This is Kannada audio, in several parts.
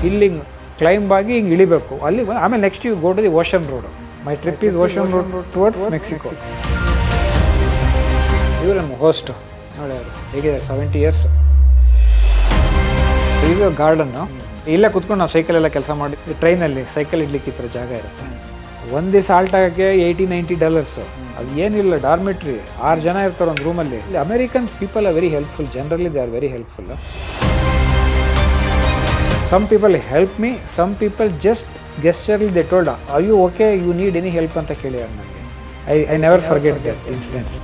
ಇಲ್ಲಿ ಕ್ಲೈಂಬ್ ಆಗಿ ಹಿಂಗೆ ಇಳಿಬೇಕು ಅಲ್ಲಿ ಆಮೇಲೆ next you go to the ocean road. My trip is ocean road towards Mexico. ಇವರು ನಮ್ಮ ಹೋಸ್ಟ್ ನೋಡಿ, ಅವರು ಹೇಗಿದೆ 70 years. ಇದು ಗಾರ್ಡನ್ನು, ಇಲ್ಲೇ ಕುತ್ಕೊಂಡು ನಾವು ಸೈಕಲೆಲ್ಲ ಕೆಲಸ ಮಾಡಿ ಟ್ರೈನಲ್ಲಿ ಸೈಕಲ್ ಇಡ್ಲಿಕ್ಕೆ ಈ ಥರ ಜಾಗ ಇರುತ್ತೆ. ಒಂದು ದಿವಸ ಆಲ್ಟ್ ಆಗೋಕ್ಕೆ $80-90. ಅದು ಏನಿಲ್ಲ, ಡಾರ್ಮೆಟ್ರಿ 6 ಜನ ಇರ್ತಾರೆ ಒಂದು ರೂಮಲ್ಲಿ. ಇಲ್ಲಿ American people are very helpful, generally they are very helpful. Some people help me, some people just gesturely they told are you okay, you need any help ಅಂತ ಕೇಳಿದ್ದಾರೆ ನನಗೆ. I never forget that incidents.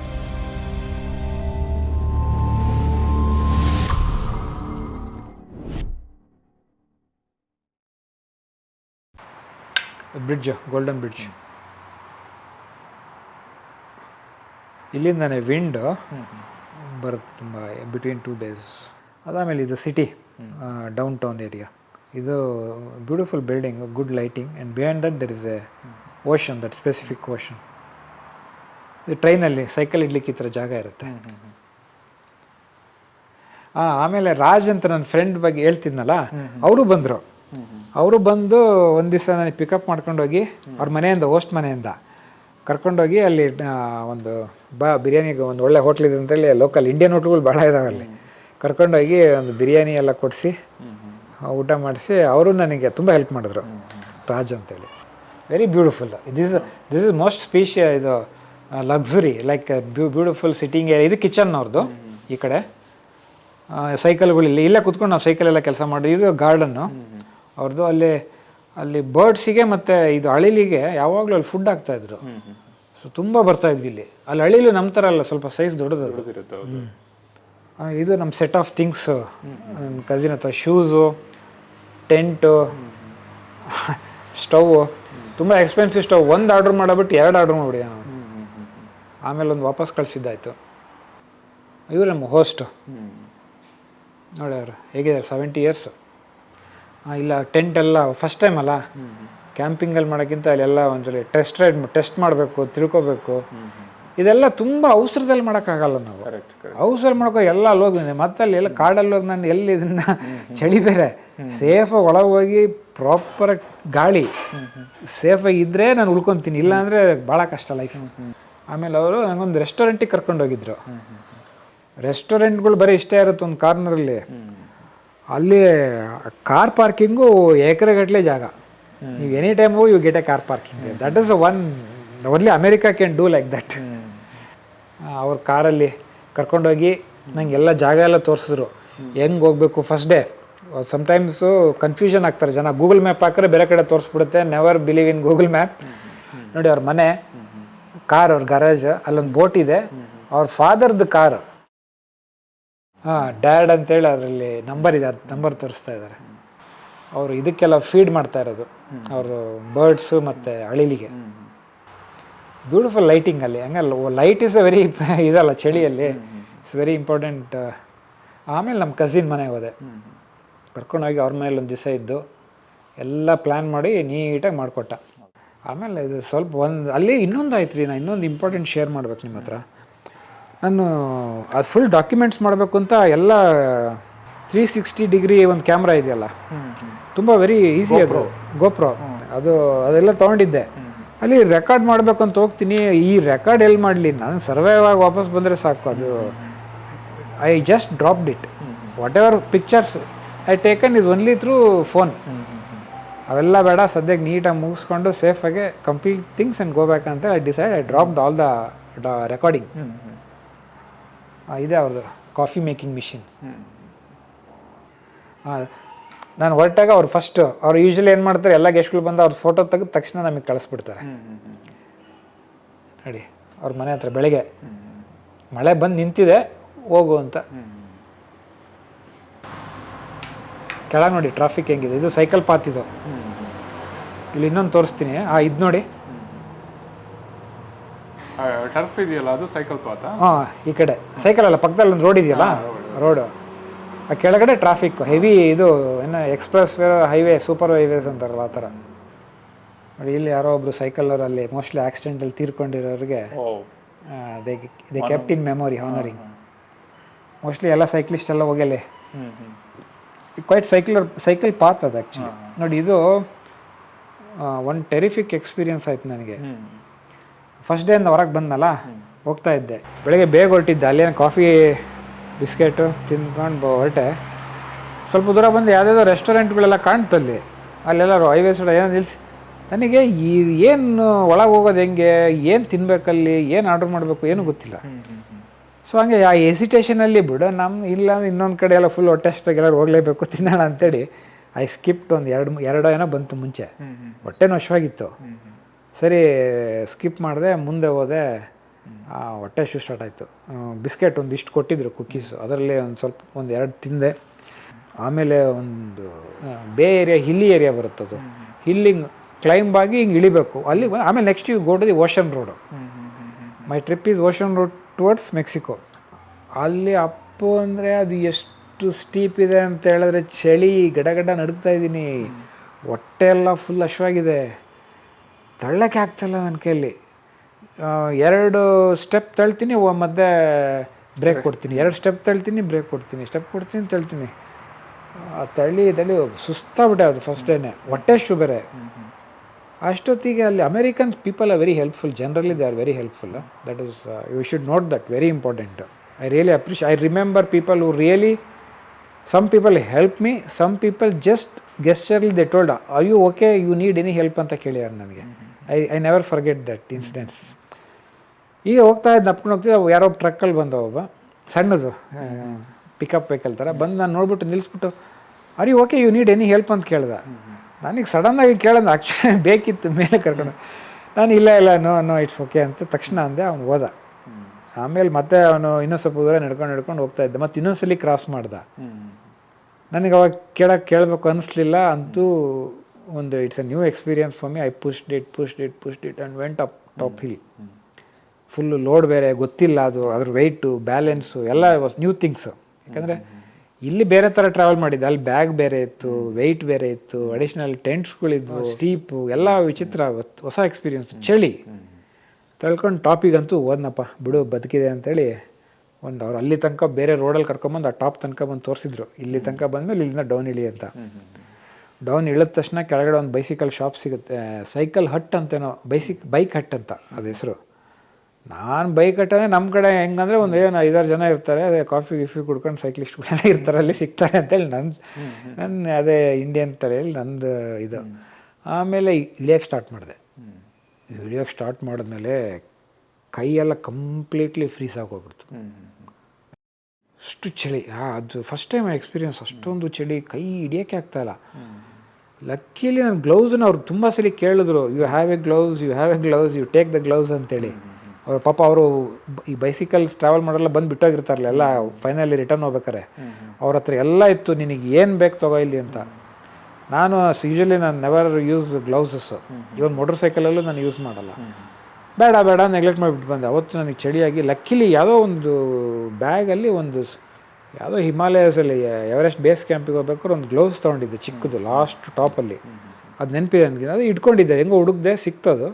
Bridge, golden bridge. ಇಲ್ಲಿಂದಾನೆ ವಿಂಡ್ ಬರುತ್ತೆ ತುಂಬ ಬಿಟ್ವೀನ್ 2 days. ಅದಾದಮೇಲೆ ಇದು ಸಿಟಿ, ಡೌನ್ ಟೌನ್ ಏರಿಯಾ. ಇದು beautiful building, good lighting, and behind that there is a ocean, that specific ocean. ಇದು ಟ್ರೈನಲ್ಲಿ ಸೈಕಲ್ ಇಡ್ಲಿಕ್ಕೆ ಈ ಥರ ಜಾಗ ಇರುತ್ತೆ. ಆಮೇಲೆ ರಾಜ್ ಅಂತ ನನ್ನ ಫ್ರೆಂಡ್ ಬಗ್ಗೆ ಹೇಳ್ತಿದ್ನಲ್ಲ, ಅವರು ಬಂದರು. ಅವರು ಬಂದು ಒಂದು ದಿವಸ ನನಗೆ ಪಿಕಪ್ ಮಾಡ್ಕೊಂಡೋಗಿ ಅವ್ರ ಮನೆಯಿಂದ, ಹೋಸ್ಟ್ ಮನೆಯಿಂದ ಕರ್ಕೊಂಡೋಗಿ ಅಲ್ಲಿ ಒಂದು ಬಿರಿಯಾನಿಗೆ ಒಂದು ಒಳ್ಳೆ ಹೋಟ್ಲಿದೆ ಅಂತೇಳಿ, ಲೋಕಲ್ ಇಂಡಿಯನ್ ಹೋಟ್ಲ್ಗಳು ಭಾಳ ಇದಾವೆ ಅಲ್ಲಿ, ಕರ್ಕೊಂಡೋಗಿ ಒಂದು ಬಿರಿಯಾನಿ ಎಲ್ಲ ಕೊಡಿಸಿ ಊಟ ಮಾಡಿಸಿ ಅವರು ನನಗೆ ತುಂಬ ಹೆಲ್ಪ್ ಮಾಡಿದ್ರು. ರಾಜ್ ಅಂತೇಳಿ very beautiful. This is most spacious, ಇದು luxury, like beautiful sitting area. ಇದು ಕಿಚನ್ ಅವ್ರದ್ದು. ಈ ಕಡೆ ಸೈಕಲ್ಗಳು ಇಲ್ಲೇ ಕುತ್ಕೊಂಡು ನಾವು ಸೈಕಲೆಲ್ಲ ಕೆಲಸ ಮಾಡಿ. ಇದು ಗಾರ್ಡನ್ನು ಅವ್ರದ್ದು. ಅಲ್ಲಿ ಬರ್ಡ್ಸಿಗೆ ಮತ್ತು ಇದು ಅಳಿಲಿಗೆ ಯಾವಾಗಲೂ ಅಲ್ಲಿ ಫುಡ್ ಹಾಕ್ತಾಯಿದ್ರು. ಸೊ ತುಂಬ ಬರ್ತಾಯಿದ್ವಿ ಇಲ್ಲಿ. ಅಲ್ಲಿ ಅಳಿಲು ನಮ್ಮ ಥರ ಅಲ್ಲ, ಸ್ವಲ್ಪ ಸೈಜ್ ದೊಡ್ಡದಿರುತ್ತೆ. ಇದು ನಮ್ಮ ಸೆಟ್ ಆಫ್ ಥಿಂಗ್ಸು, ನನ್ನ ಕಸಿನ್ ಹತ್ರ ಶೂಸು, ಟೆಂಟು, ಸ್ಟೌವು. ತುಂಬ ಎಕ್ಸ್ಪೆನ್ಸಿವ್ ಸ್ಟವ್. ಒಂದು ಆರ್ಡ್ರ್ ಮಾಡಿಬಿಟ್ಟು 2 ಆರ್ಡ್ರ್ ಮಾಡಿಬಿಡಿ ನಾವು. ಆಮೇಲೆ ಒಂದು ವಾಪಸ್ ಕಳಿಸಿದ್ದಾಯಿತು. ಇವರು ನಮ್ಮ ಹೋಸ್ಟು ನೋಡಿ, ಅವರು ಹೇಗಿದ್ದಾರೆ 70 years. ಇಲ್ಲ ಟೆಂಟ್ ಎಲ್ಲ ಫಸ್ಟ್ ಟೈಮ್ ಅಲ್ಲ, ಕ್ಯಾಂಪಿಂಗಲ್ಲಿ ಮಾಡೋಕ್ಕಿಂತ ಅಲ್ಲೆಲ್ಲ ಒಂದ್ಸಲ ಟೆಸ್ಟ್ ಮಾಡಬೇಕು, ತಿಳ್ಕೊಬೇಕು. ಇದೆಲ್ಲ ತುಂಬ ಅವಸರದಲ್ಲಿ ಮಾಡೋಕ್ಕಾಗಲ್ಲ ನಾವು. ಅವಸರ ಮಾಡ್ಕೊ ಎಲ್ಲ ಅಲ್ಲಿ ಹೋಗಿ ಮತ್ತೆ ಅಲ್ಲಿ ಎಲ್ಲ ಕಾಡಲ್ಲಿ ಹೋಗಿ ನಾನು ಎಲ್ಲಿ ಇದನ್ನು ಚಳಿ ಬೇರೆ ಸೇಫಾಗಿ ಒಳಗೆ ಹೋಗಿ ಪ್ರಾಪರಾಗಿ ಗಾಳಿ ಸೇಫಾಗಿ ಇದ್ದರೆ ನಾನು ಉಳ್ಕೊತೀನಿ, ಇಲ್ಲಾಂದರೆ ಭಾಳ ಕಷ್ಟ ಲೈಫ್. ಆಮೇಲೆ ಅವರು ನನಗೊಂದು ರೆಸ್ಟೋರೆಂಟಿಗೆ ಕರ್ಕೊಂಡೋಗಿದ್ರು. ರೆಸ್ಟೋರೆಂಟ್ಗಳು ಬರೀ ಇಷ್ಟೇ ಇರುತ್ತೆ ಒಂದು ಕಾರ್ನರಲ್ಲಿ. ಅಲ್ಲಿ ಕಾರ್ ಪಾರ್ಕಿಂಗು ಎಕರೆಗಟ್ಟಲೆ ಜಾಗ. ನೀವು any time you get a car parking. That is only America can do like that. ಅವ್ರ ಕಾರಲ್ಲಿ ಕರ್ಕೊಂಡೋಗಿ ನಂಗೆಲ್ಲ ಜಾಗ ಎಲ್ಲ ತೋರಿಸಿದ್ರು, ಹೆಂಗೆ ಹೋಗಬೇಕು. ಫಸ್ಟ್ ಡೇ ಸಮ್ಟೈಮ್ಸು ಕನ್ಫ್ಯೂಷನ್ ಆಗ್ತಾರೆ ಜನ. ಗೂಗಲ್ ಮ್ಯಾಪ್ ಹಾಕಿದ್ರೆ ಬೇರೆ ಕಡೆ ತೋರಿಸ್ಬಿಡುತ್ತೆ. Never believe in Google map. ನೋಡಿ ಅವ್ರ ಮನೆ, ಕಾರ್, ಅವ್ರ ಗರಾಜ್, ಅಲ್ಲೊಂದು ಬೋಟ್ ಇದೆ, ಅವ್ರ ಫಾದರ್ದು ಕಾರು. ಡ್ಯಾಡ್ ಅಂತೇಳಿ ಅದರಲ್ಲಿ ನಂಬರ್ ಇದೆ, ಅದು ನಂಬರ್ ತೋರಿಸ್ತಾ ಇದ್ದಾರೆ. ಅವರು ಇದಕ್ಕೆಲ್ಲ ಫೀಡ್ ಮಾಡ್ತಾ ಇರೋದು, ಅವರು ಬರ್ಡ್ಸು ಮತ್ತು ಅಳಿಲಿಗೆ. ಬ್ಯೂಟಿಫುಲ್ ಲೈಟಿಂಗ್ ಅಲ್ಲಿ. ಹಂಗಲ್ಲ, ಲೈಟ್ ಇಸ್ ಅ ವೆರಿ ಇದಲ್ಲ ಚಳಿಯಲ್ಲಿ, ಇಟ್ಸ್ ವೆರಿ ಇಂಪಾರ್ಟೆಂಟ್. ಆಮೇಲೆ ನಮ್ಮ ಕಸಿನ್ ಮನೆಗೆ ಹೋದೆ, ಕರ್ಕೊಂಡೋಗಿ ಅವ್ರ ಮನೇಲಿ ಒಂದು ದಿವಸ ಇದ್ದು ಎಲ್ಲ ಪ್ಲ್ಯಾನ್ ಮಾಡಿ ನೀಟಾಗಿ ಮಾಡಿಕೊಟ್ಟ. ಆಮೇಲೆ ಇದು ಸ್ವಲ್ಪ ಅಲ್ಲಿ ಇನ್ನೊಂದು ಆಯ್ತು ರೀ, ನಾನು ಇನ್ನೊಂದು ಇಂಪಾರ್ಟೆಂಟ್ ಶೇರ್ ಮಾಡ್ಬೇಕು ನಿಮ್ಮ ಹತ್ರ. ನಾನು ಅದು ಫುಲ್ ಡಾಕ್ಯುಮೆಂಟ್ಸ್ ಮಾಡಬೇಕು ಅಂತ ಎಲ್ಲ 360 ಡಿಗ್ರಿ ಒಂದು ಕ್ಯಾಮ್ರಾ ಇದೆಯಲ್ಲ, ತುಂಬ ವೆರಿ ಈಸಿ ಅದು, ಗೋಪ್ರೋ ಅದೆಲ್ಲ ತೊಗೊಂಡಿದ್ದೆ. ಅಲ್ಲಿ ರೆಕಾರ್ಡ್ ಮಾಡಬೇಕು ಅಂತ ಹೋಗ್ತೀನಿ, ಈ ರೆಕಾರ್ಡ್ ಎಲ್ಲಿ ಮಾಡಲಿ, ನಾನು ಸರ್ವೈವ್ ಆಗಿ ವಾಪಸ್ ಬಂದರೆ ಸಾಕು. ಅದು I just dropped it. Whatever pictures I taken is only through phone. ಅವೆಲ್ಲ ಬೇಡ, ಸದ್ಯಕ್ಕೆ ನೀಟಾಗಿ ಮುಗಿಸ್ಕೊಂಡು ಸೇಫಾಗಿ complete things and go back ಅಂತ I decide. I dropped all the recording. ಇದೆ ಅವ್ರದ್ದು ಕಾಫಿ ಮೇಕಿಂಗ್ ಮಿಷಿನ್. ನಾನು ಹೊರಟಾಗ ಅವ್ರು ಫಸ್ಟ್ ಅವ್ರು ಯೂಶ್ವಲಿ ಏನು ಮಾಡ್ತಾರೆ, ಎಲ್ಲ ಗೆಸ್ಟ್ಗಳು ಬಂದು ಅವ್ರ ಫೋಟೋ ತೆಗೆದ ತಕ್ಷಣ ನಮಗೆ ಕಳಿಸ್ಬಿಡ್ತಾರೆ. ನೋಡಿ ಅವ್ರ ಮನೆ ಹತ್ರ ಬೆಳಗ್ಗೆ ಮಳೆ ಬಂದು ನಿಂತಿದೆ, ಹೋಗು ಅಂತ. ಕೆಳಗೆ ನೋಡಿ ಟ್ರಾಫಿಕ್ ಹೆಂಗಿದೆ. ಇದು ಸೈಕಲ್ ಪಾತ್. ಇದು ಇಲ್ಲಿ ಇನ್ನೊಂದು ತೋರಿಸ್ತೀನಿ. ಇದು ನೋಡಿ ಟರ್ಫ್ ಇದೆಯಲ್ಲ, ಅದು ಸೈಕಲ್ ಪಾತ. ಈ ಕಡೆ ಸೈಕಲ್ ಅಲ್ಲ, ಪಕ್ಕದಲ್ಲಿ ಒಂದು ರೋಡ್ ಇದೆಯಲ್ಲ, ರೋಡು. ಆ ಕೆಳಗಡೆ ಟ್ರಾಫಿಕ್ ಹೆವಿ. ಇದು ಏನು expressway, highway, super highways ಅಂತಾರಲ್ಲ ಆ ಥರ. ನೋಡಿ ಇಲ್ಲಿ ಯಾರೋ ಒಬ್ರು ಸೈಕಲರಲ್ಲಿ ಮೋಸ್ಟ್ಲಿ ಆಕ್ಸಿಡೆಂಟಲ್ಲಿ ತೀರ್ಕೊಂಡಿರೋರಿಗೆ they kept in memory, honoring. Mostly ಎಲ್ಲ ಸೈಕ್ಲಿಸ್ಟ್ ಎಲ್ಲ ಹೋಗಲಿ. ಕ್ವೈಟ್ ಸೈಕಲ್ ಪಾತ್ ಅದು ಆ್ಯಕ್ಚುಲಿ. ನೋಡಿ ಇದು ಒಂದು ಟೆರಿಫಿಕ್ ಎಕ್ಸ್ಪೀರಿಯನ್ಸ್ ಆಯ್ತು ನನಗೆ. ಫಸ್ಟ್ ಡೇಯಿಂದ ಹೊರಗೆ ಬಂದನಲ್ಲ, ಹೋಗ್ತಾ ಇದ್ದೆ, ಬೆಳಗ್ಗೆ ಬೇಗ ಹೊರಟಿದ್ದೆ, ಅಲ್ಲೇನು ಕಾಫಿ ಬಿಸ್ಕೆಟು ತಿಂದ್ಕೊಂಡು ಹೊರಟೆ. ಸ್ವಲ್ಪ ದೂರ ಬಂದು ಯಾವುದಾದ್ರು ರೆಸ್ಟೋರೆಂಟ್ಗಳೆಲ್ಲ ಕಾಣ್ತಲ್ಲಿ, ಅಲ್ಲೆಲ್ಲರೂ ಹೈವೇ ಸೈಡ್ ಏನೋ ನಿಲ್ಲಿಸಿ, ನನಗೆ ಏನು ಒಳಗೆ ಹೋಗೋದು ಹೆಂಗೆ, ಏನು ತಿನ್ನಬೇಕಲ್ಲಿ, ಏನು ಆರ್ಡ್ರ್ ಮಾಡಬೇಕು ಏನೂ ಗೊತ್ತಿಲ್ಲ. ಸೊ ಹಂಗೆ ಆ ಎಸಿಟೇಷನಲ್ಲಿ ಬಿಡು ಇಲ್ಲ ಇನ್ನೊಂದು ಕಡೆ ಎಲ್ಲ ಫುಲ್ ಹೊಟ್ಟೆ ಅಷ್ಟಾಗಿ ಎಲ್ಲರೂ ಹೋಗಲೇಬೇಕು ತಿನ್ನೋಣ ಅಂತೇಳಿ ಐ ಸ್ಕಿಪ್ಟ್ ಒಂದು ಎರಡು ಏನೋ ಬಂತು ಮುಂಚೆ. ಹೊಟ್ಟೆನೂ ಹಶ್ವಾಗಿತ್ತು. ಸರಿ ಸ್ಕಿಪ್ ಮಾಡಿದೆ, ಮುಂದೆ ಹೋದೆ. ಹೊಟ್ಟೆ ಇಶ್ಯೂ ಸ್ಟಾರ್ಟ್ ಆಯಿತು. ಬಿಸ್ಕೆಟ್ ಒಂದಿಷ್ಟು ಕೊಟ್ಟಿದ್ರು, ಕುಕ್ಕೀಸು, ಅದರಲ್ಲಿ ಒಂದು ಎರಡು ತಿಂದೆ. ಆಮೇಲೆ ಒಂದು ಹಿಲ್ಲಿ ಏರಿಯಾ ಬರುತ್ತದು, ಹಿಲ್ಲಿಂಗ್ ಕ್ಲೈಂಬ್ ಆಗಿ ಹಿಂಗೆ ಇಳಿಬೇಕು ಅಲ್ಲಿ. ಆಮೇಲೆ next you go to the ocean road. My trip is ocean road towards Mexico. ಅಲ್ಲಿ ಅಪ್ಪು ಅಂದರೆ ಅದು ಎಷ್ಟು ಸ್ಟೀಪ್ ಇದೆ ಅಂತ ಹೇಳಿದ್ರೆ ಚಳಿ ಗಡ ನಡುಗ್ತಾ ಇದ್ದೀನಿ, ಹೊಟ್ಟೆ ಎಲ್ಲ ಫುಲ್ ಹಶ್ವಾಗಿದೆ, ತಳ್ಳಕ್ಕೆ ಆಗ್ತಾಯಿಲ್ಲ ನನ್ನ ಕೈಯಲ್ಲಿ. 2 ಸ್ಟೆಪ್ ತಳ್ತೀನಿ, ಮಧ್ಯೆ ಬ್ರೇಕ್ ಕೊಡ್ತೀನಿ, 2 ಸ್ಟೆಪ್ ತಳ್ತೀನಿ, ಬ್ರೇಕ್ ಕೊಡ್ತೀನಿ, ಸ್ಟೆಪ್ ಕೊಡ್ತೀನಿ, ತಳ್ತೀನಿ. ತಳ್ಳಿ ಸುಸ್ತಾಗ್ಬಿಟ್ಟೆ ಅದು ಫಸ್ಟ್ ಡೇನೆ, ಹೊಟ್ಟೆ ಅಷ್ಟು ಬೇರೆ. ಅಷ್ಟೊತ್ತಿಗೆ ಅಲ್ಲಿ American people are very helpful, generally they are very helpful. That is you should note that, very important. I really appreciate. I remember people who really, some people help me, some people just gesturely they told are you okay, you need any help ಅಂತ ಕೇಳಿದಾರೆ ನನಗೆ. I never forget that incidents. ಈಗ ಹೋಗ್ತಾ ಇದ್ದು ನಪ್ಕೊಂಡು ಹೋಗ್ತಿದ್ದೆ, ಯಾರೋ ಟ್ರಕ್ಕಲ್ಲಿ ಬಂದ ಒಬ್ಬ ಸಣ್ಣದು ಪಿಕಪ್ ವೆಹಿಕಲ್ ಥರ ಬಂದು, ನಾನು ನೋಡ್ಬಿಟ್ಟು ನಿಲ್ಲಿಸ್ಬಿಟ್ಟು are you okay, you need any help ಅಂತ ಕೇಳ್ದೆ. ನನಗೆ ಸಡನ್ನಾಗಿ ಕೇಳೋದು ಆ್ಯಕ್ಚುಲಿ ಬೇಕಿತ್ತು ಮೇಲೆ ಕರ್ಕೊಂಡು. ನಾನು ಇಲ್ಲ ನೋ ಇಟ್ಸ್ ಓಕೆ ಅಂತ ತಕ್ಷಣ ಅಂದೆ. ಅವ್ನು ಹೋದ. ಆಮೇಲೆ ಮತ್ತೆ ಅವನು ಇನ್ನೂ ಸ್ವಲ್ಪ ದೂರ ನಡ್ಕೊಂಡು ಹೋಗ್ತಾ ಇದ್ದೆ. ಮತ್ತು ಇನ್ನೊಂದ್ಸಲಿ ಕ್ರಾಸ್ ಮಾಡ್ದ. ನನಗೆ ಅವಾಗ ಕೇಳಬೇಕು ಅನ್ನಿಸ್ಲಿಲ್ಲ. ಅಂತೂ ಒಂದು it's A new experience for me. I pushed it and vent up top hill. Full load ಬೇರೆ, ಗೊತ್ತಿಲ್ಲ ಅದು, ಅದ್ರ ವೆಯ್ಟು, ಬ್ಯಾಲೆನ್ಸು ಎಲ್ಲ ವಾಸ್ ನ್ಯೂ ಥಿಂಗ್ಸು. ಯಾಕಂದರೆ ಇಲ್ಲಿ ಬೇರೆ ಥರ ಟ್ರಾವೆಲ್ ಮಾಡಿದ್ದೆ, ಅಲ್ಲಿ ಬ್ಯಾಗ್ ಬೇರೆ ಇತ್ತು, ವೆಯ್ಟ್ ಬೇರೆ ಇತ್ತು, ಅಡಿಷ್ನಲ್ ಟೆಂಟ್ಸ್ಗಳಿದ್ವು, ಸ್ಟೀಪು, ಎಲ್ಲ ವಿಚಿತ್ರ, ಹೊಸ ಎಕ್ಸ್ಪೀರಿಯನ್ಸ್. ಚಳಿ ತಳ್ಕೊಂಡು ಟಾಪಿಗಂತೂ ಹೋದ್ನಪ್ಪ, ಬಿಡು ಬದುಕಿದೆ ಅಂತೇಳಿ. ಅವ್ರು ಅಲ್ಲಿ ತನಕ ಬೇರೆ ರೋಡಲ್ಲಿ ಕರ್ಕೊಂಬಂದು ಆ ಟಾಪ್ ತನಕ ಬಂದು ತೋರಿಸಿದ್ರು. ಇಲ್ಲಿ ತನಕ ಬಂದಮೇಲೆ ಇಲ್ಲಿಂದ ಡೌನ್ ಇಳಿ ಅಂತ. ಡೌನ್ ಇಳಿದ ತಕ್ಷಣ ಕೆಳಗಡೆ ಒಂದು ಬೈಸಿಕಲ್ ಶಾಪ್ ಸಿಗುತ್ತೆ, ಸೈಕಲ್ ಹಟ್ ಅಂತೇನೋ, ಬೈಕ್ ಹಟ್ ಅಂತ ಅದು ಹೆಸರು. ನಾನು ಬೈಕ್ ಹಟ್ಟಂದರೆ ನಮ್ಮ ಕಡೆ ಹೆಂಗಂದರೆ ಒಂದು 5-6 ಜನ ಇರ್ತಾರೆ, ಅದೇ ಕಾಫಿ ಕುಡ್ಕೊಂಡು ಸೈಕ್ಲಿಸ್ಟ್ಗಳೆಲ್ಲ ಇರ್ತಾರೆ, ಅಲ್ಲಿ ಸಿಗ್ತಾರೆ ಅಂತೇಳಿ ನನ್ನ ಅದೇ ಇಂಡಿಯನ್ ತಲೆಯಲ್ಲಿ ನಂದು ಇದು. ಆಮೇಲೆ ಇಳಿಯೋಕ್ಕೆ ಸ್ಟಾರ್ಟ್ ಮಾಡಿದೆ. ಇಳಿಯೋಕ್ಕೆ ಸ್ಟಾರ್ಟ್ ಮಾಡಿದ್ಮೇಲೆ ಕೈಯೆಲ್ಲ ಕಂಪ್ಲೀಟ್ಲಿ ಫ್ರೀಸ್ ಆಗೋಗ್ಬಿಡ್ತು. ಅಷ್ಟು ಚಳಿ. ಅದು ಫಸ್ಟ್ ಟೈಮ್ ಎಕ್ಸ್ಪೀರಿಯನ್ಸ್. ಅಷ್ಟೊಂದು ಚಳಿ, ಕೈ ಹಿಡಿಯೋಕ್ಕೆ ಆಗ್ತಾಯಿಲ್ಲ. ಲಕ್ಕಿಲಿ ನನ್ನ ಗ್ಲೌಸನ್ನ ಅವ್ರು ತುಂಬ ಸಲ ಕೇಳಿದ್ರು, you have a gloves, you take the gloves ಅಂತೇಳಿ. ಅವ್ರು ಪಾಪ ಅವರು ಈ ಬೈಸಿಕಲ್ಸ್ ಟ್ರಾವೆಲ್ ಮಾಡೋಲ್ಲ ಬಂದು ಬಿಟ್ಟೋಗಿರ್ತಾರಲ್ಲ, ಎಲ್ಲ ಫೈನಲಿ ರಿಟರ್ನ್ ಹೋಗ್ಬೇಕಾರೆ ಅವ್ರ ಹತ್ರ ಎಲ್ಲ ಇತ್ತು, ನಿನಗೆ ಏನು ಬೇಕು ತಗೋ ಇಲ್ಲಿ ಅಂತ. ನಾನು ನಾನು ನೆವರ್ ಯೂಸ್ ಗ್ಲೌಸಸ್ಸು. ಇವನ್ ಮೋಟರ್ ಸೈಕಲಲ್ಲೂ ನಾನು ಯೂಸ್ ಮಾಡಲ್ಲ. ಬೇಡ ನೆಗ್ಲೆಕ್ಟ್ ಮಾಡಿಬಿಟ್ಟು ಬಂದೆ. ಅವತ್ತು ನನಗೆ ಚಳಿಯಾಗಿ ಲಕ್ಕಿಲಿ ಯಾವುದೋ ಒಂದು ಬ್ಯಾಗಲ್ಲಿ ಯಾವುದೋ ಹಿಮಾಲಯಸಲ್ಲಿ ಎವರೆಸ್ಟ್ ಬೇಸ್ ಕ್ಯಾಂಪಿಗೆ ಹೋಗ್ಬೇಕಾದ್ರೆ ಒಂದು ಗ್ಲೌಸ್ ತೊಗೊಂಡಿದ್ದೆ ಚಿಕ್ಕದು, ಲಾಸ್ಟ್ ಟಾಪಲ್ಲಿ. ಅದು ನೆನಪಿದೆ ನನಗೆ. ಅದು ಇಟ್ಕೊಂಡಿದ್ದೆ, ಹೆಂಗೋ ಹುಡುಕ್ದೆ, ಸಿಕ್ತದು.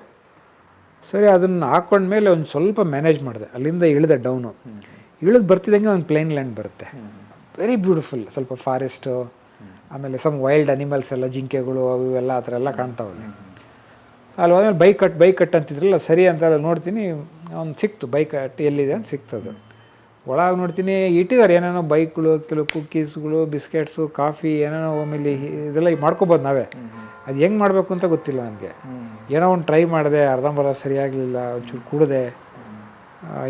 ಸರಿ, ಅದನ್ನು ಹಾಕ್ಕೊಂಡ್ಮೇಲೆ ಒಂದು ಸ್ವಲ್ಪ ಮ್ಯಾನೇಜ್ ಮಾಡಿದೆ. ಅಲ್ಲಿಂದ ಇಳಿದೆ ಡೌನು. ಬರ್ತಿದ್ದಂಗೆ ಒಂದು ಪ್ಲೇನ್ ಲ್ಯಾಂಡ್ ಬರುತ್ತೆ, ವೆರಿ ಬ್ಯೂಟಿಫುಲ್. ಸ್ವಲ್ಪ ಫಾರೆಸ್ಟು, ಆಮೇಲೆ ಸಮ್ ವೈಲ್ಡ್ ಅನಿಮಲ್ಸ್ ಎಲ್ಲ, ಜಿಂಕೆಗಳು ಅವು ಎಲ್ಲ ಆ ಥರ ಎಲ್ಲ ಕಾಣ್ತಾವಲ್ಲಿ. ಅಲ್ಲಿ ಹೋದ್ಮೇಲೆ ಬೈಕ್ ಕಟ್ ಅಂತಿದ್ರಲ್ಲ, ಸರಿ ಅಂತ ನೋಡ್ತೀನಿ, ಅವ್ನು ಸಿಕ್ತು ಬೈಕ್ ಕಟ್ ಎಲ್ಲಿದೆ ಅಂತ ಸಿಕ್ತದು. ಒಳಗೆ ನೋಡ್ತೀನಿ ಇಟ್ಟಿದ್ದಾರೆ ಏನೇನೋ ಬೈಕ್ಗಳು, ಕೆಲವು ಕುಕ್ಕೀಸ್ಗಳು, ಬಿಸ್ಕೆಟ್ಸು, ಕಾಫಿ ಏನೇನೋ. ಆಮೇಲೆ ಇದೆಲ್ಲ ಮಾಡ್ಕೊಬೋದು ನಾವೇ. ಅದು ಹೆಂಗೆ ಮಾಡಬೇಕು ಅಂತ ಗೊತ್ತಿಲ್ಲ ನನಗೆ. ಏನೋ ಒಂದು ಟ್ರೈ ಮಾಡಿದೆ, ಅರ್ಧಂಬರ್ಧ ಸರಿಯಾಗಲಿಲ್ಲ, ಒಂಚೂರು ಕುಡಿದೆ.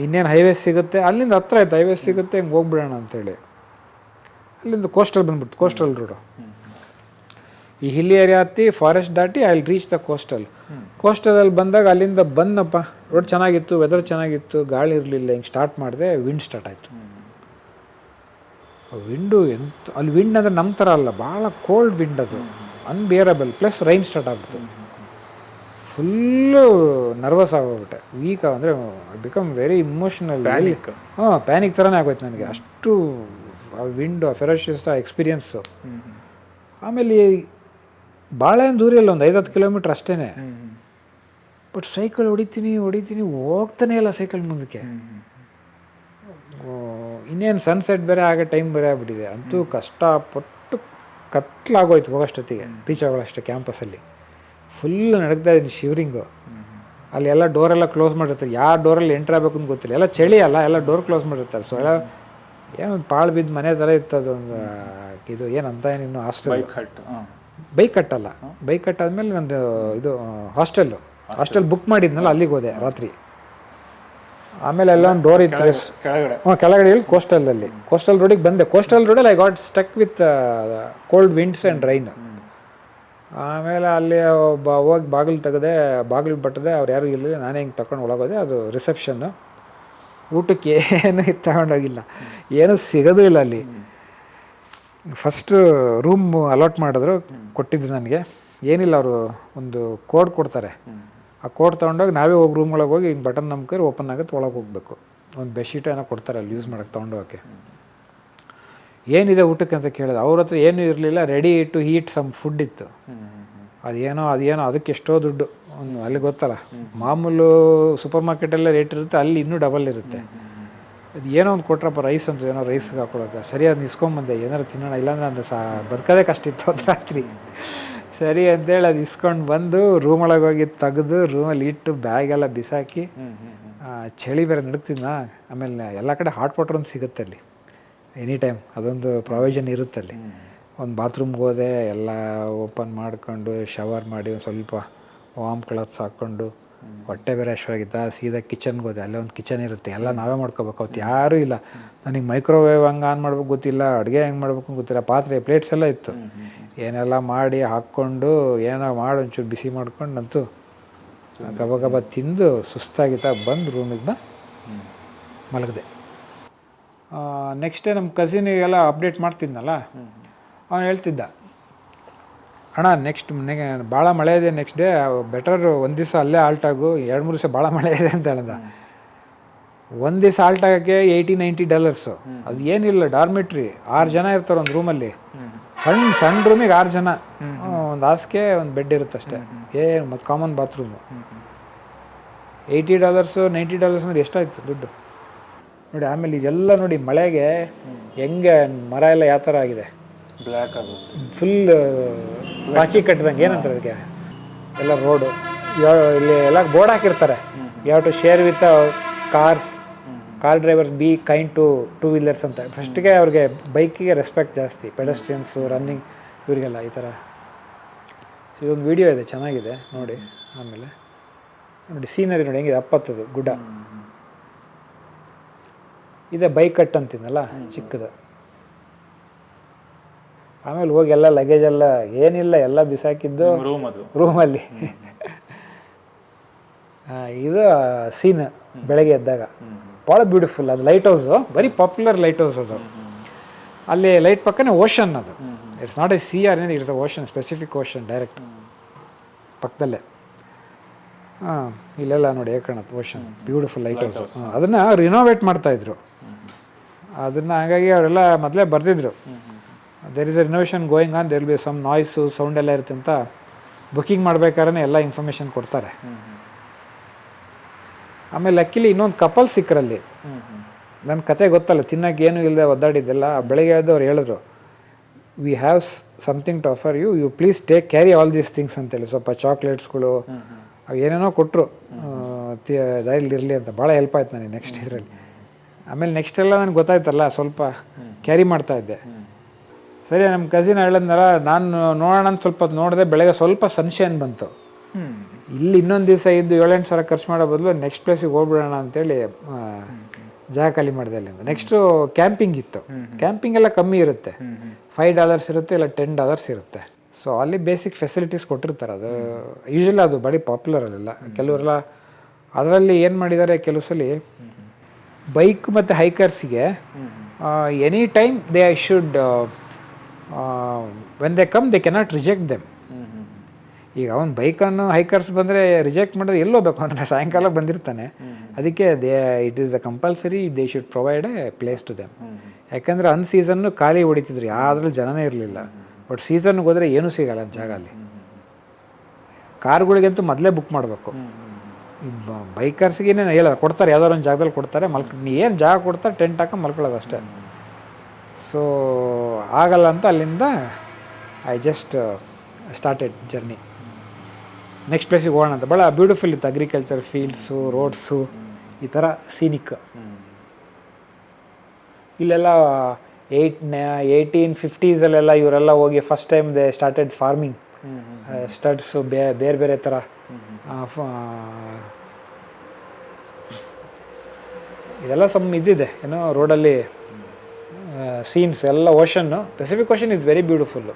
ಇನ್ನೇನು ಹೈವೇಸ್ ಸಿಗುತ್ತೆ, ಅಲ್ಲಿಂದ ಹತ್ರ ಆಯ್ತು, ಹೈವೇಸ್ ಸಿಗುತ್ತೆ, ಹಿಂಗೆ ಹೋಗ್ಬಿಡೋಣ ಅಂತೇಳಿ ಅಲ್ಲಿಂದ ಕೋಸ್ಟಲ್ ಬಂದ್ಬಿಡ್ತು, ಕೋಸ್ಟಲ್ ರೋಡು. ಈ ಹಿಲ್ ಏರಿಯಾ ಹತ್ತಿ ಫಾರೆಸ್ಟ್ ದಾಟಿ ಐ ವಿಲ್ ರೀಚ್ ದ ಕೋಸ್ಟಲಲ್ಲಿ ಬಂದಾಗ ಅಲ್ಲಿಂದ ಬಂದಪ್ಪ. ರೋಡ್ ಚೆನ್ನಾಗಿತ್ತು, ವೆದರ್ ಚೆನ್ನಾಗಿತ್ತು, ಗಾಳಿ ಇರಲಿಲ್ಲ. ಹಿಂಗೆ ಸ್ಟಾರ್ಟ್ ಮಾಡಿದೆ, ವಿಂಡ್ ಸ್ಟಾರ್ಟ್ ಆಯಿತು. ವಿಂಡು ಅಲ್ಲಿ ವಿಂಡ್ ಅಂದರೆ ನಮ್ಮ ಥರ ಅಲ್ಲ, ಭಾಳ ಕೋಲ್ಡ್ ವಿಂಡ್, ಅದು ಅನ್ಬಿಯರಬಲ್. ಪ್ಲಸ್ ರೈನ್ ಸ್ಟಾರ್ಟ್ ಆಗ್ಬಿಟ್ಟು ಫುಲ್ಲು ನರ್ವಸ್ ಆಗೋಗ್ಬಿಟ್ಟೆ, ವೀಕ್. ಅಂದರೆ ಬಿಕಮ್ ವೆರಿ ಇಮೋಷ್ನಲ್, ಪ್ಯಾನಿಕ್ ಥರನೇ ಆಗೋಯ್ತು ನನಗೆ. ಅಷ್ಟು ವಿಂಡು, ಫೆರೋಷಿಯಸ್ ಎಕ್ಸ್ಪೀರಿಯನ್ಸು. ಆಮೇಲೆ ಭಾಳ ಏನು ದೂರ ಇಲ್ಲ, ಒಂದು 5-10 ಕಿಲೋಮೀಟ್ರ್ ಅಷ್ಟೇ. ಬಟ್ ಸೈಕಲ್ ಹೊಡಿತೀನಿ ಹೋಗ್ತಾನೆ ಇಲ್ಲ ಸೈಕಲ್ ಮುಂದಕ್ಕೆ. ಇನ್ನೇನು ಸನ್ಸೆಟ್ ಬೇರೆ ಆಗೋ ಟೈಮ್ ಬೇರೆ ಆಗ್ಬಿಟ್ಟಿದೆ. ಅಂತೂ ಕಷ್ಟಪಟ್ಟು ಕತ್ಲಾಗೋಯ್ತು ಹೋಗೋಷ್ಟೊತ್ತಿಗೆ, ರೀಚ್ ಆಗೋಷ್ಟೇ ಕ್ಯಾಂಪಸಲ್ಲಿ. ಫುಲ್ ನಡಗ್ತಾ ಇದ್ದೀನಿ, ಶಿವರಿಂಗು. ಅಲ್ಲಿ ಎಲ್ಲ ಡೋರೆಲ್ಲ ಕ್ಲೋಸ್ ಮಾಡಿರ್ತಾರೆ, ಯಾವ ಡೋರಲ್ಲಿ ಎಂಟ್ರ್ ಆಗಬೇಕು ಅಂತ ಗೊತ್ತಿಲ್ಲ, ಎಲ್ಲ ಚಳಿ ಅಲ್ಲ, ಎಲ್ಲ ಡೋರ್ ಕ್ಲೋಸ್ ಮಾಡಿರ್ತಾರೆ. ಸೊ ಎಲ್ಲ ಏನೊಂದು ಪಾಳು ಬಿದ್ದು ಮನೆ ಥರ ಇತ್ತು ಅದೊಂದು. ಇದು ಏನಂತ ಇನ್ನು ಹಾಸ್ಟೆಲ್, ಬೈಕ್ ಕಟ್ಟಲ್ಲ, ಬೈಕ್ ಕಟ್ಟಾದ್ಮೇಲೆ ನಂದು ಇದು ಹಾಸ್ಟೆಲ್ ಬುಕ್ ಮಾಡಿದ್ನಲ್ಲ, ಅಲ್ಲಿಗೆ ಹೋದೆ ರಾತ್ರಿ. ಆಮೇಲೆ ಎಲ್ಲ ಒಂದು ಡೋರ್ ಇತ್ತು ಕೆಳಗಡೆ ಹೇಳಿ ಕೋಸ್ಟಲ್ ರೋಡಿಗೆ ಬಂದೆ. ಕೋಸ್ಟಲ್ ರೋಡಲ್ಲಿ I got stuck with cold winds and rain. ಆಮೇಲೆ ಅಲ್ಲಿ ಹೋಗಿ ಬಾಗಿಲು ಬಟ್ಟದೆ, ಅವ್ರು ಯಾರು ಇರಲಿಲ್ಲ, ನಾನೇ ಹಿಂಗೆ ತಗೊಂಡು ಒಳಗೋದೆ. ಅದು ರಿಸೆಪ್ಷನ್ನು. ಊಟಕ್ಕೆ ಏನು ತಗೊಂಡೋಗಿಲ್ಲ, ಏನೂ ಸಿಗೋದು ಇಲ್ಲ ಅಲ್ಲಿ. ಫಸ್ಟು ರೂಮ್ ಅಲಾಟ್ ಮಾಡಿದ್ರು, ಕೊಟ್ಟಿದ್ರು ನನಗೆ. ಏನಿಲ್ಲ, ಅವರು ಒಂದು ಕೋಡ್ ಕೊಡ್ತಾರೆ, ಆ ಕೋಡ್ ತೊಗೊಂಡೋಗಿ ನಾವೇ ಹೋಗಿ ರೂಮ್ ಒಳಗೆ ಹೋಗಿ ಹಿಂಗೆ ಬಟನ್ ನಂಬ್ಕರಿ ಓಪನ್ ಆಗುತ್ತೆ, ಒಳಗೆ ಹೋಗ್ಬೇಕು. ಒಂದು ಬೆಡ್ಶೀಟ್ ಏನೋ ಕೊಡ್ತಾರೆ ಅಲ್ಲಿ ಯೂಸ್ ಮಾಡೋಕ್ಕೆ ತೊಗೊಂಡೋಗಕ್ಕೆ. ಏನಿದೆ ಊಟಕ್ಕೆ ಅಂತ ಕೇಳಿದೆ. ಅವ್ರ ಹತ್ರ ಏನೂ ಇರಲಿಲ್ಲ, ready to heat some food ಇತ್ತು. ಅದೇನೋ ಅದಕ್ಕೆ ಎಷ್ಟೋ ದುಡ್ಡು. ಅಲ್ಲಿ ಗೊತ್ತಲ್ಲ, ಮಾಮೂಲು ಸೂಪರ್ ಮಾರ್ಕೆಟಲ್ಲೇ ರೇಟ್ ಇರುತ್ತೆ, ಅಲ್ಲಿ ಇನ್ನೂ ಡಬಲ್ ಇರುತ್ತೆ. ಅದು ಏನೋ ಒಂದು ಕೊಟ್ರಪ್ಪ, ರೈಸ್ ಅಂತ, ಏನೋ ರೈಸ್ಗೆ ಹಾಕೊಳಕ್ಕೆ. ಸರಿ, ಅದು ಇಸ್ಕೊಂಬಂದೆ, ಏನಾರು ತಿನ್ನೋಣ, ಇಲ್ಲಾಂದ್ರೆ ಅದು ಬದುಕೋದೇ ಕಷ್ಟ ಇತ್ತು ಅದು ರಾತ್ರಿ. ಸರಿ ಅಂತೇಳಿ ಅದು ಇಸ್ಕೊಂಡು ಬಂದು ರೂಮ್ ಒಳಗೆ ಹೋಗಿ ತೆಗೆದು ರೂಮಲ್ಲಿ ಇಟ್ಟು ಬ್ಯಾಗೆಲ್ಲ ಬಿಸಾಕಿ, ಚಳಿ ಬೇರೆ ನಡುತ್ತಿದ್ನ. ಆಮೇಲೆ ಎಲ್ಲ ಕಡೆ ಹಾಟ್ ವಾಟರ್ ಒಂದು ಸಿಗುತ್ತೆ ಅಲ್ಲಿ ಎನಿ ಟೈಮ್, ಅದೊಂದು ಪ್ರಾವಿಷನ್ ಇರುತ್ತಲ್ಲಿ. ಒಂದು ಬಾತ್ರೂಮ್ಗೆ ಹೋದೆ, ಎಲ್ಲ ಓಪನ್ ಮಾಡ್ಕೊಂಡು ಶವರ್ ಮಾಡಿ ಒಂದು ಸ್ವಲ್ಪ ವಾಮ್ ಕ್ಲಾತ್ಸ್ ಹಾಕ್ಕೊಂಡು, ಹೊಟ್ಟೆ ಬೇರೆ ಅಶ್ವಾಗಿದ್ದ. ಸೀದಾ ಕಿಚನ್ಗೆ ಹೋದೆ, ಅಲ್ಲೇ ಒಂದು ಕಿಚನ್ ಇರುತ್ತೆ, ಎಲ್ಲ ನಾವೇ ಮಾಡ್ಕೋಬೇಕು. ಅವತ್ತು ಯಾರೂ ಇಲ್ಲ. ನನಗೆ ಮೈಕ್ರೋವೇವ್ ಹಂಗೆ ಆನ್ ಮಾಡ್ಬೇಕು ಗೊತ್ತಿಲ್ಲ, ಅಡುಗೆ ಹೆಂಗೆ ಮಾಡ್ಬೇಕು ಗೊತ್ತಿಲ್ಲ. ಪಾತ್ರೆ ಪ್ಲೇಟ್ಸ್ ಎಲ್ಲ ಇತ್ತು, ಏನೆಲ್ಲ ಮಾಡಿ ಹಾಕ್ಕೊಂಡು ಏನೋ ಮಾಡಿ ಒಂಚೂರು ಬಿಸಿ ಮಾಡ್ಕೊಂಡಂತೂ ಗಬ ತಿಂದು ಸುಸ್ತಾಗಿತ್ತ. ಬಂದು ರೂಮಿಗೆ ಮಲಗಿದೆ. ನೆಕ್ಸ್ಟ್ ಡೇ ನಮ್ಮ ಕಸಿನಿಗೆಲ್ಲ ಅಪ್ಡೇಟ್ ಮಾಡ್ತಿದ್ನಲ್ಲ, ಅವನು ಹೇಳ್ತಿದ್ದ, ಅಣ್ಣ ಭಾಳ ಮಳೆ ಇದೆ, ನೆಕ್ಸ್ಟ್ ಡೇ ಬೆಟರ್ ಒಂದು ದಿವಸ ಅಲ್ಲೇ ಆಲ್ಟಾಗು, 2-3 ದಿವಸ ಭಾಳ ಮಳೆ ಇದೆ ಅಂತ ಹೇಳ್ದ. ಒಂದು ದಿವಸ ಆಲ್ಟ್ ಆಗೋಕ್ಕೆ $80-90. ಅದು ಏನಿಲ್ಲ, ಡಾರ್ಮೆಟ್ರಿ 6 ಜನ ಇರ್ತಾರೆ ಒಂದು ರೂಮಲ್ಲಿ. ಸಣ್ಣ ರೂಮಿಗೆ 6 ಜನ, ಒಂದು ಹಾಸಿಗೆ, ಒಂದು ಬೆಡ್ ಇರುತ್ತೆ ಅಷ್ಟೇ, ಏನು ಮತ್ತು ಕಾಮನ್ ಬಾತ್ರೂಮು. $80-90 ಅಂದ್ರೆ ಎಷ್ಟಾಯ್ತು ದುಡ್ಡು ನೋಡಿ. ಆಮೇಲೆ ಇದೆಲ್ಲ ನೋಡಿ, ಮಳೆಗೆ ಹೆಂಗೆ ಮರ ಎಲ್ಲ ಯಾವ ಥರ ಆಗಿದೆ, ಬ್ಲ್ಯಾಕ್ ಆಗೋದು, ಫುಲ್ ಪಾಚಿ ಕಟ್ಟಿದಂಗೆ, ಏನಂತಾರೆ ಅದಕ್ಕೆ, ಎಲ್ಲ ರೋಡು ಇಲ್ಲಿ ಎಲ್ಲ ಬೋರ್ಡ್ ಹಾಕಿರ್ತಾರೆ, ಯಾವ to share with car drivers be kind to two wheelers ಅಂತ. ಫಸ್ಟಿಗೆ ಅವ್ರಿಗೆ ಬೈಕಿಗೆ ರೆಸ್ಪೆಕ್ಟ್ ಜಾಸ್ತಿ, ಪೆಡಸ್ಟ್ರಿಯನ್ಸು, ರನ್ನಿಂಗ್ ಇವರಿಗೆಲ್ಲ ಈ ಥರ. ಇದೊಂದು ವಿಡಿಯೋ ಇದೆ, ಚೆನ್ನಾಗಿದೆ ನೋಡಿ. ಆಮೇಲೆ ನೋಡಿ ಸೀನರಿ ನೋಡಿ ಹೆಂಗಿದೆ, ಅಪ್ಪತ್ತದು ಗುಡ್ಡ ಇದೆ. ಬೈಕ್ ಕಟ್ ಅಂತಿದ್ನಲ್ಲ ಚಿಕ್ಕದು. ಆಮೇಲೆ ಹೋಗಿ ಎಲ್ಲ ಲಗೇಜೆಲ್ಲ ಏನಿಲ್ಲ ಎಲ್ಲ ಬಿಸಾಕಿದ್ದು ರೂಮಲ್ಲಿ. ಇದು ಸೀನ್ ಬೆಳಗ್ಗೆ ಎದ್ದಾಗ ಭಾಳ ಬ್ಯೂಟಿಫುಲ್. ಅದು lighthouse, very popular lighthouse ಅದು. ಅಲ್ಲಿ ಲೈಟ್ ಪಕ್ಕನೇ ಓಷನ್, ಅದು it's not a sea or ಏನಿದೆ, it's a ocean, specific ocean direct ಪಕ್ಕದಲ್ಲೇ. ಇಲ್ಲೆಲ್ಲ ನೋಡಿ ಹೇಗೆ ಕಾಣುತ್ತೆ ಓಷನ್, ಬ್ಯೂಟಿಫುಲ್ ಲೈಟ್ ಹೌಸ್. ಅದನ್ನು ರಿನೋವೇಟ್ ಮಾಡ್ತಾಯಿದ್ರು ಅದನ್ನು, ಹಾಗಾಗಿ ಅವರೆಲ್ಲ ಮೊದಲೇ ಬರೆದಿದ್ರು, there is a renovation going on, there will be some noise, sound ಎಲ್ಲ ಇರುತ್ತೆ ಅಂತ. ಬುಕ್ಕಿಂಗ್ ಮಾಡ್ಬೇಕಾದ್ರೆ ಎಲ್ಲ ಇನ್ಫಾರ್ಮೇಷನ್ ಕೊಡ್ತಾರೆ. ಆಮೇಲೆ ಲಕ್ಕಿಲಿ ಇನ್ನೊಂದು ಕಪಲ್ ಸಿಕ್ಕರಲ್ಲಿ. ನನ್ನ ಕತೆ ಗೊತ್ತಲ್ಲ, ತಿನ್ನೋಕೆ ಏನೂ ಇಲ್ಲದೆ ಒದ್ದಾಡಿದ್ದೆಲ್ಲ. ಬೆಳಗ್ಗೆ ಎದ್ದು ಅವ್ರು ಹೇಳಿದ್ರು, we have something to offer you, you please carry all these things ಅಂತೇಳಿ. ಸ್ವಲ್ಪ ಚಾಕ್ಲೇಟ್ಸ್ಗಳು ಅವು ಏನೇನೋ ಕೊಟ್ಟರು, ದಾರಿಲಿ ಇರಲಿ ಅಂತ. ಭಾಳ ಹೆಲ್ಪ್ ಆಯ್ತು ನನಗೆ ನೆಕ್ಸ್ಟ್ ಇದರಲ್ಲಿ. ಆಮೇಲೆ ನೆಕ್ಸ್ಟ್ ಎಲ್ಲ ನನಗೆ ಗೊತ್ತಾಯ್ತಲ್ಲ, ಸ್ವಲ್ಪ ಕ್ಯಾರಿ ಮಾಡ್ತಾಯಿದ್ದೆ. ಸರಿ, ನಮ್ಮ ಕಸಿನ್ ಹೇಳಿದ್ನಲ್ಲ, ನಾನು ನೋಡೋಣ ಅಂತ ಸ್ವಲ್ಪ ನೋಡಿದೆ. ಬೆಳಗ್ಗೆ ಸ್ವಲ್ಪ ಸನ್ಶೈನ್ ಬಂತು. ಇಲ್ಲಿ ಇನ್ನೊಂದು ದಿವಸ ಇದ್ದು 7-8 ಸಾವಿರ ಖರ್ಚು ಮಾಡೋ ಬದಲು ನೆಕ್ಸ್ಟ್ ಪ್ಲೇಸಿಗೆ ಹೋಗ್ಬಿಡೋಣ ಅಂತೇಳಿ ಜಾಗ ಖಾಲಿ ಮಾಡಿದೆ ಅಲ್ಲಿಂದ. ನೆಕ್ಸ್ಟು ಕ್ಯಾಂಪಿಂಗ್ ಇತ್ತು. ಕ್ಯಾಂಪಿಂಗ್ ಎಲ್ಲ ಕಮ್ಮಿ ಇರುತ್ತೆ, $5 ಇರುತ್ತೆ, ಇಲ್ಲ $10 ಇರುತ್ತೆ. ಸೊ ಅಲ್ಲಿ ಬೇಸಿಕ್ ಫೆಸಿಲಿಟೀಸ್ ಕೊಟ್ಟಿರ್ತಾರೆ. ಅದು ಯೂಶ್ವಲಿ ಅದು ಭಾಳ ಪಾಪ್ಯುಲರ್ ಅಲ್ಲೆಲ್ಲ. ಕೆಲವರೆಲ್ಲ ಅದರಲ್ಲಿ ಏನು ಮಾಡಿದ್ದಾರೆ, ಕೆಲವು ಸಲ ಬೈಕ್ ಮತ್ತು ಹೈಕರ್ಸಿಗೆ any time they should when they come they cannot reject them. ಈಗ ಅವ್ನು ಬೈಕನ್ನು ಹೈಕರ್ಸ್ ಬಂದರೆ ರಿಜೆಕ್ಟ್ ಮಾಡಿದ್ರೆ ಎಲ್ಲಿ ಹೋಗ್ಬೇಕು, ಅಂದರೆ ಸಾಯಂಕಾಲ ಬಂದಿರ್ತಾನೆ. ಅದಕ್ಕೆ it is a compulsory, they should provide a place to them. ಯಾಕಂದರೆ ಸೀಸನ್ನು ಖಾಲಿ ಹೊಡಿತಿದ್ರು, ಯಾವುದ್ರಲ್ಲಿ ಜನನೇ ಇರಲಿಲ್ಲ. ಬಟ್ ಸೀಸನ್ಗೆ ಹೋದರೆ ಏನೂ ಸಿಗೋಲ್ಲ ಜಾಗ ಅಲ್ಲಿ. ಕಾರ್ಗಳಿಗಂತೂ ಮೊದಲೇ ಬುಕ್ ಮಾಡಬೇಕು. ಈ ಬೈಕರ್ಸ್ಗೇನೇ ಹೇಳೋದು, ಕೊಡ್ತಾರೆ, ಯಾವ್ದಾದ್ರು ಒಂದು ಜಾಗದಲ್ಲಿ ಕೊಡ್ತಾರೆ, ಏನು ಜಾಗ ಕೊಡ್ತಾರೆ, ಟೆಂಟ್ ಹಾಕಿ ಮಲ್ಕೊಳ್ಳೋದು ಅಷ್ಟೇ. ಸೊ ಆಗಲ್ಲ ಅಂತ ಅಲ್ಲಿಂದ I just started journey. Next ಪ್ಲೇಸಿಗೆ ಹೋಗೋಣ ಅಂತ. ಭಾಳ ಬ್ಯೂಟಿಫುಲ್ ಇತ್ತು, ಅಗ್ರಿಕಲ್ಚರ್ ಫೀಲ್ಡ್ಸು, ರೋಡ್ಸು, ಈ ಥರ ಸೀನಿಕ್. ಇಲ್ಲೆಲ್ಲ 1850s ಇವರೆಲ್ಲ ಹೋಗಿ first time they started farming studs, ಬೇರೆ ಬೇರೆ ಥರ ಇದೆಲ್ಲ ಇದಿದೆ ಏನೋ ರೋಡಲ್ಲಿ ಸೀನ್ಸ್ ಎಲ್ಲ. ಓಷನ್ನು, Pacific ocean is very beautiful,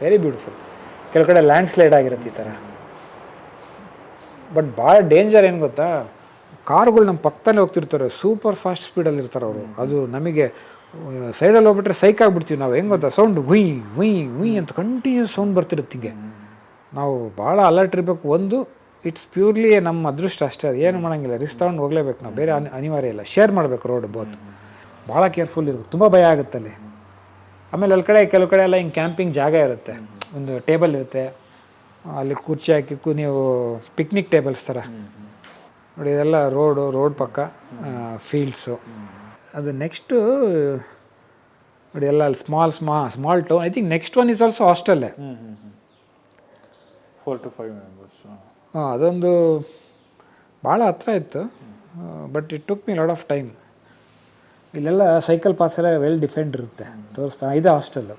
very beautiful. ಕೆಲವು ಕಡೆ ಲ್ಯಾಂಡ್ ಸ್ಲೈಡ್ ಆಗಿರುತ್ತೆ ಈ ಥರ. ಬಟ್ ಭಾಳ ಡೇಂಜರ್ ಏನು ಗೊತ್ತಾ, ಕಾರ್ಗಳು ನಮ್ಮ ಪಕ್ಕದಲ್ಲೇ ಹೋಗ್ತಿರ್ತಾರೆ, ಸೂಪರ್ ಫಾಸ್ಟ್ ಸ್ಪೀಡಲ್ಲಿ ಇರ್ತಾರೆ ಅವರು. ಅದು ನಮಗೆ ಸೈಡಲ್ಲಿ ಹೋಗ್ಬಿಟ್ರೆ ಸೈಕ್ ಆಗಿಬಿಡ್ತೀವಿ ನಾವು. ಹೆಂಗೆ ಗೊತ್ತಾ, ಸೌಂಡ್ ಹುಯ್ ಹುಯ್ ಹುಯ್ ಅಂತ ಕಂಟಿನ್ಯೂಸ್ ಸೌಂಡ್ ಬರ್ತಿರುತ್ತೆ ಹಿಂಗೆ. ನಾವು ಭಾಳ ಅಲರ್ಟ್ ಇರಬೇಕು. ಒಂದು ಇಟ್ಸ್ ಪ್ಯೂರ್ಲಿ ನಮ್ಮ ಅದೃಷ್ಟ ಅಷ್ಟೇ, ಅದು ಏನು ಮಾಡೋಂಗಿಲ್ಲ, ರಿಸ್ಕ್ ತೊಗೊಂಡು ಹೋಗಲೇಬೇಕು ನಾವು, ಬೇರೆ ಅನಿವಾರ್ಯ ಇಲ್ಲ. ಶೇರ್ ಮಾಡಬೇಕು ರೋಡ್ ಬೋತ್, ಭಾಳ ಕೇರ್ಫುಲ್ ಇರಬೇಕು, ತುಂಬ ಭಯ ಆಗುತ್ತೆ ಅಲ್ಲಿ. ಆಮೇಲೆ ಅಲ್ಲಿ ಕಡೆ ಕೆಲವು ಕಡೆ ಎಲ್ಲ ಹಿಂಗೆ ಕ್ಯಾಂಪಿಂಗ್ ಜಾಗ ಇರುತ್ತೆ, ಒಂದು ಟೇಬಲ್ ಇರುತ್ತೆ, ಅಲ್ಲಿ ಕುರ್ಚಿ ಹಾಕಿ ನೀವು ಪಿಕ್ನಿಕ್ ಟೇಬಲ್ಸ್ ಥರ ನೋಡಿ. ಇದೆಲ್ಲ ರೋಡ್ ಪಕ್ಕ ಫೀಲ್ಡ್ಸು. ಅದು ನೆಕ್ಸ್ಟು ನೋಡಿ ಎಲ್ಲ ಅಲ್ಲಿ small town. I think next one is also ಹಾಸ್ಟೆಲ್ಲೇ. 4 to 5 members. ಹಾಂ, ಅದೊಂದು ಭಾಳ ಹತ್ರ ಇತ್ತು, but it took me lot of time. ಇಲ್ಲೆಲ್ಲ ಸೈಕಲ್ ಪಾಸ್ ಎಲ್ಲ ವೆಲ್ ಡಿಫೈನ್ಡ್ ಇರುತ್ತೆ, ತೋರಿಸ್ತಾ. ಇದೆ ಹಾಸ್ಟೆಲ್ಲು.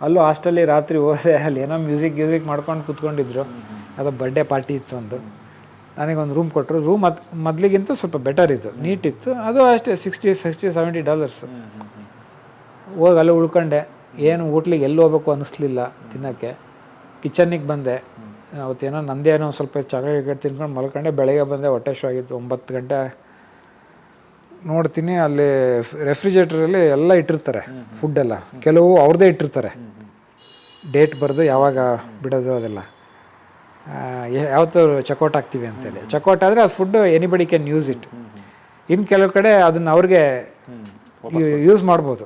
ಅಲ್ಲೂ ಹಾಸ್ಟೆಲ್ಲಿ ರಾತ್ರಿ ಹೋದೆ, ಅಲ್ಲಿ ಏನೋ ಮ್ಯೂಸಿಕ್ ಮಾಡ್ಕೊಂಡು ಕೂತ್ಕೊಂಡಿದ್ರು. ಅದು ಬರ್ಡೇ ಪಾರ್ಟಿ ಇತ್ತು ಒಂದು. ನನಗೊಂದು ರೂಮ್ ಕೊಟ್ಟರು. ರೂಮ್ ಮೊದಲಿಗಿಂತ ಸ್ವಲ್ಪ ಬೆಟರ್ ಇತ್ತು, ನೀಟ್ ಇತ್ತು. ಅದು ಅಷ್ಟೇ $60-70. ಹೋಗಿ ಅಲ್ಲೇ ಉಳ್ಕೊಂಡೆ. ಏನು ಊಟ್ಲಿಗೆ ಎಲ್ಲಿ ಹೋಗ್ಬೇಕು ಅನ್ನಿಸ್ಲಿಲ್ಲ ತಿನ್ನೋಕ್ಕೆ. ಕಿಚನ್ನಿಗೆ ಬಂದೆ. ಅವತ್ತೇನೋ ನಂದೇನೋ ಸ್ವಲ್ಪ ಚಾಕ್ಲೇಟ್ ತಿನ್ಕೊಂಡು ಮಲ್ಕೊಂಡೆ. ಬೆಳಗ್ಗೆ ಬಂದೆ, ಹೊಟ್ಟೆ ಶೋ ಆಗಿತ್ತು. 9 ಗಂಟೆ ನೋಡ್ತೀನಿ, ಅಲ್ಲಿ ರೆಫ್ರಿಜರೇಟ್ರಲ್ಲಿ ಎಲ್ಲ ಇಟ್ಟಿರ್ತಾರೆ ಫುಡ್ಡೆಲ್ಲ. ಕೆಲವು ಅವ್ರದ್ದೇ ಇಟ್ಟಿರ್ತಾರೆ, ಡೇಟ್ ಬರೆದು ಯಾವಾಗ ಬಿಡೋದು ಅದೆಲ್ಲ, ಯಾವತ್ತೂ ಚೆಕ್ಔಟ್ ಆಗ್ತೀವಿ ಅಂತೇಳಿ. ಚೆಕ್ಔಟ್ ಆದರೆ ಅದು food anybody can use it. ಇನ್ನು ಕೆಲವು ಕಡೆ ಅದನ್ನು ಅವ್ರಿಗೆ ಯೂಸ್ ಮಾಡ್ಬೋದು.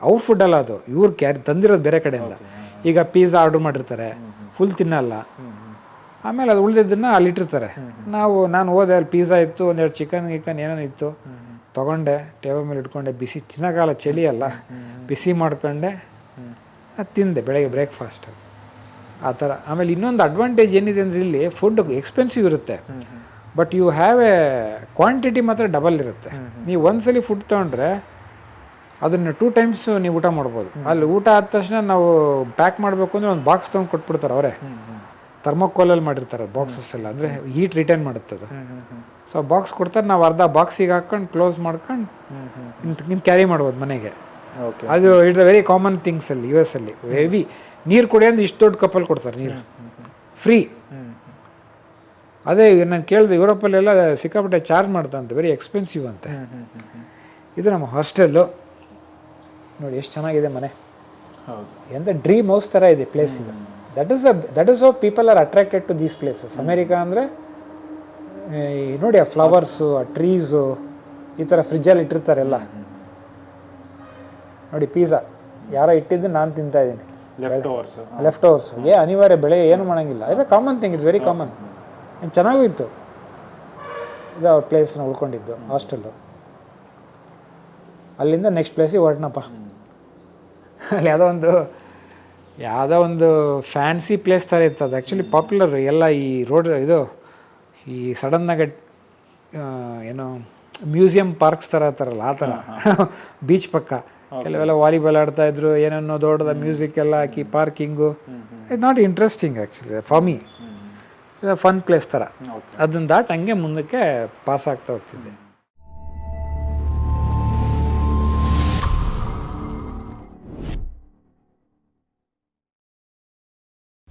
ಅವ್ರ ಫುಡ್ಡಲ್ಲ ಅದು, ಇವ್ರು ತಂದಿರೋದು ಬೇರೆ ಕಡೆಯಿಂದ. ಈಗ ಪಿಜ್ಜಾ ಆರ್ಡ್ರ್ ಮಾಡಿರ್ತಾರೆ, ಫುಲ್ ತಿನ್ನಲ್ಲ, ಆಮೇಲೆ ಅದು ಉಳಿದಿದ್ದನ್ನು ಅಲ್ಲಿ ಇಟ್ಟಿರ್ತಾರೆ. ನಾನು ಹೋದೆ, ಅಲ್ಲಿ ಪಿಜ್ಜಾ ಇತ್ತು, ಒಂದೆರಡು ಚಿಕನ್ ಏನೇನೋ ಇತ್ತು, ತೊಗೊಂಡೆ, ಟೇಬಲ್ ಮೇಲೆ ಇಟ್ಕೊಂಡೆ. ಬಿಸಿ ತಿನ್ನೋಕಾಲ, ಚಳಿ ಅಲ್ಲ, ಬಿಸಿ ಮಾಡ್ಕೊಂಡೆ, ಅದು ತಿಂದೆ ಬೆಳಗ್ಗೆ ಬ್ರೇಕ್ಫಾಸ್ಟ್ ಆ ಥರ. ಆಮೇಲೆ ಇನ್ನೊಂದು ಅಡ್ವಾಂಟೇಜ್ ಏನಿದೆ ಅಂದರೆ ಇಲ್ಲಿ ಫುಡ್ ಎಕ್ಸ್ಪೆನ್ಸಿವ್ ಇರುತ್ತೆ, but you have a quantity ಮಾತ್ರ ಡಬಲ್ ಇರುತ್ತೆ. ನೀವು ಒಂದ್ಸಲಿ ಫುಡ್ ತೊಗೊಂಡ್ರೆ ಅದನ್ನು 2 times ನೀವು ಊಟ ಮಾಡ್ಬೋದು. ಅಲ್ಲಿ ಊಟ ಆದ ತಕ್ಷಣ ನಾವು ಪ್ಯಾಕ್ ಮಾಡಬೇಕು ಅಂದರೆ ಒಂದು ಬಾಕ್ಸ್ ತೊಗೊಂಡು ಕೊಟ್ಬಿಡ್ತಾರೆ ಅವರೇ. ಥರ್ಮೋಕೋಲಲ್ಲಿ ಮಾಡಿರ್ತಾರೆ ಬಾಕ್ಸಸ್ ಎಲ್ಲ, ಅಂದರೆ ಹೀಟ್ ರಿಟೈನ್ ಮಾಡುತ್ತೆ ಅದು. ಸೊ ಬಾಕ್ಸ್ ಕೊಡ್ತಾರೆ, ನಾವು ಅರ್ಧ ಬಾಕ್ಸಿಗೆ ಹಾಕ್ಕೊಂಡು ಕ್ಲೋಸ್ ಮಾಡ್ಕೊಂಡು ನಿಮ್ಗೆ ಕ್ಯಾರಿ ಮಾಡ್ಬೋದು ಮನೆಗೆ. ಅದು it's a very common things ಅಲ್ಲಿ US ಅಲ್ಲಿ. ಹೆವಿ ನೀರು ಕುಡಿ ಅಂದ್ರೆ ಇಷ್ಟು ದೊಡ್ಡ ಕಪ್ಪಲ್ಲಿ ಕೊಡ್ತಾರೆ ನೀರು, ಫ್ರೀ. ಅದೇ ನಾನು ಕೇಳಿದೆ, ಯುರೋಪಲ್ಲೆಲ್ಲ ಸಿಕ್ಕಾಪಟ್ಟೆ ಚಾರ್ಜ್ ಮಾಡ್ತಂತೆ, ವೆರಿ ಎಕ್ಸ್ಪೆನ್ಸಿವ್ ಅಂತೆ. ಇದು ನಮ್ಮ ಹಾಸ್ಟೆಲ್ಲು ನೋಡಿ, ಎಷ್ಟು ಚೆನ್ನಾಗಿದೆ ಮನೆ. ಎಂತ ಡ್ರೀಮ್ ಹೌಸ್ ಥರ ಇದೆ ಪ್ಲೇಸ್ ಇದು. That is how people are attracted to these places. America ಅಂದರೆ ನೋಡಿ, ಆ ಫ್ಲವರ್ಸು, ಆ ಟ್ರೀಸು, ಈ ಥರ ಫ್ರಿಜ್ಜಲ್ಲಿ ಇಟ್ಟಿರ್ತಾರೆ ಎಲ್ಲ. ನೋಡಿ ಪಿಜ್ಜಾ ಯಾರೋ ಇಟ್ಟಿದ್ದು ನಾನು ತಿಂತಾಯಿದ್ದೀನಿ, ಲೆಫ್ಟ್ ಓವರ್ಸ್. ಅನಿವಾರ್ಯ, ಬೆಳಗ್ಗೆ ಏನು ಮಾಡೋಂಗಿಲ್ಲ. ಇದು common thing, it's very common. ಚೆನ್ನಾಗೂ ಇತ್ತು. ಇದು ಅವ್ರ ಪ್ಲೇಸ್ನ ಉಳ್ಕೊಂಡಿದ್ದು ಹಾಸ್ಟೆಲ್ಲು. ಅಲ್ಲಿಂದ ನೆಕ್ಸ್ಟ್ ಪ್ಲೇಸಿಗೆ ಹೊರಟನಪ್ಪ. ಅಲ್ಲಿ ಯಾವುದೋ ಒಂದು ಫ್ಯಾನ್ಸಿ ಪ್ಲೇಸ್ ಥರ ಇತ್ತು. ಅದು ಆ್ಯಕ್ಚುಲಿ ಪಾಪ್ಯುಲರ್ ಎಲ್ಲ ಈ ರೋಡ್, ಇದು ಈ ಸಡನ್ನಾಗಿ ಏನೋ ಮ್ಯೂಸಿಯಂ ಪಾರ್ಕ್ಸ್ ಥರ ಇರ್ತಾರಲ್ಲ ಆ ಥರ. ಬೀಚ್ ಪಕ್ಕ ಕೆಲವೆಲ್ಲ ವಾಲಿಬಾಲ್ ಆಡ್ತಾಯಿದ್ರು, ಏನೇನೋ ದೊಡ್ಡದ ಮ್ಯೂಸಿಕ್ ಎಲ್ಲ ಹಾಕಿ, parking. It's not interesting actually for me. Fun place ಥರ. ಅದನ್ನು ದಾಟಿ ಹಂಗೆ ಮುಂದಕ್ಕೆ ಪಾಸ್ ಆಗ್ತಾ ಹೋಗ್ತಿದ್ದೆ.